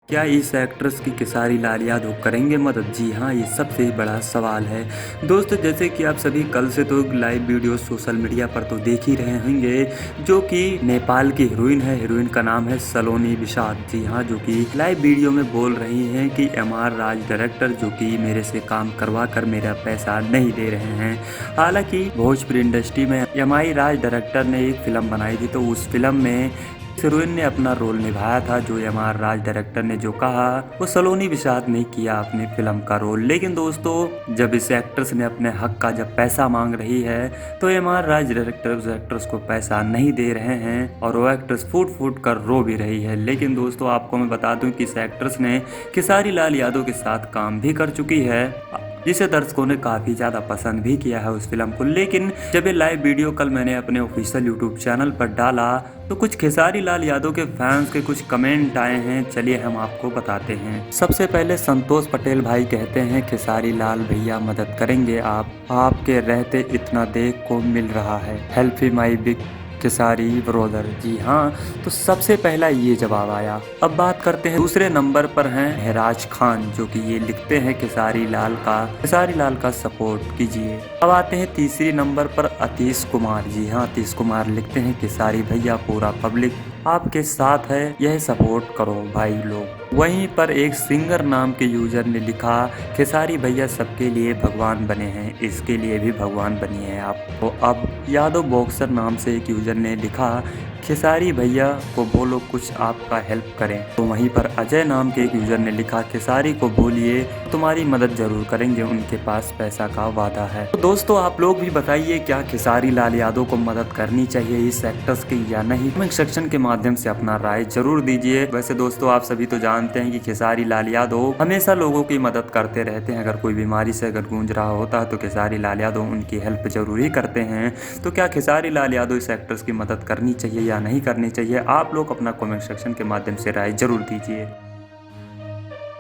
क्या इस एक्ट्रेस की खेसारी लाल यादव करेंगे मदद? जी हाँ, ये सबसे बड़ा सवाल है। दोस्तों, जैसे कि आप सभी कल से तो लाइव वीडियो सोशल मीडिया पर तो देख ही रहे होंगे, जो कि नेपाल की हीरोइन है। हीरोइन का नाम है सलोनी बिसात। जी हाँ, जो कि लाइव वीडियो में बोल रही हैं कि एमआर राज डायरेक्टर जो कि मेरे से काम करवा कर मेरा पैसा नहीं दे रहे हैं। हालांकि भोजपुरी इंडस्ट्री में एमआई राज डायरेक्टर ने एक फिल्म बनाई थी, तो उस फिल्म में हीरोइन ने अपना रोल निभाया था। जो एमआर राज डायरेक्टर ने जो कहा, वो सलोनी बिसात नहीं किया अपनी फिल्म का रोल। लेकिन दोस्तों, जब इस एक्ट्रेस ने अपने हक का जब पैसा मांग रही है, तो एमआर राज डायरेक्टर उस एक्ट्रेस को पैसा नहीं दे रहे हैं और वो एक्ट्रेस फूट फूट कर रो भी रही है। लेकिन दोस्तों, आपको मैं बता दूं कि इस एक्ट्रेस ने खेसारी लाल यादव के साथ काम भी कर चुकी है, जिसे दर्शकों ने काफ़ी ज़्यादा पसंद भी किया है उस फिल्म को। लेकिन जब ये लाइव वीडियो कल मैंने अपने ऑफिशियल यूट्यूब चैनल पर डाला, तो कुछ खेसारी लाल यादव के फैंस के कुछ कमेंट आए हैं। चलिए हम आपको बताते हैं। सबसे पहले संतोष पटेल भाई कहते हैं, खेसारी लाल भैया मदद करेंगे आपके रहते इतना देख को मिल रहा है। Help my big Khesari brother. जी हाँ, तो सबसे पहला ये जवाब आया। अब बात करते हैं, दूसरे नंबर पर हैं महराज खान, जो कि ये लिखते हैं खेसारी लाल का सपोर्ट कीजिए। अब आते हैं तीसरी नंबर पर अतीश कुमार। जी हाँ, अतीश कुमार लिखते हैं खेसारी भैया पूरा पब्लिक आपके साथ है, यह सपोर्ट करो भाई लोग। वहीं पर एक सिंगर नाम के यूजर ने लिखा, खेसारी भैया सबके लिए भगवान बने हैं, इसके लिए भी भगवान बनिए आप। तो अब यादव बॉक्सर नाम से एक यूजर ने लिखा, खेसारी भैया को बोलो कुछ आपका हेल्प करें। तो वहीं पर अजय नाम के एक यूजर ने लिखा, खेसारी को बोलिए तुम्हारी मदद जरूर करेंगे, उनके पास पैसा का वादा है। तो दोस्तों, आप लोग भी बताइए, क्या खेसारी लाल यादव को मदद करनी चाहिए इस एक्ट्रेस की या नहीं? कमेंट सेक्शन के माध्यम से अपना राय जरूर दीजिए। वैसे दोस्तों, आप सभी तो जानते हैं कि खेसारी लाल यादव हमेशा लोगों की मदद करते रहते हैं। अगर कोई बीमारी से अगर गूंज रहा होता है तो खेसारी लाल यादव उनकी हेल्प जरूर ही करते हैं। तो क्या खेसारी लाल यादव इस एक्ट्रेस की मदद करनी चाहिए या नहीं करनी चाहिए? आप लोग अपना कमेंट सेक्शन के माध्यम से राय जरूर दीजिए।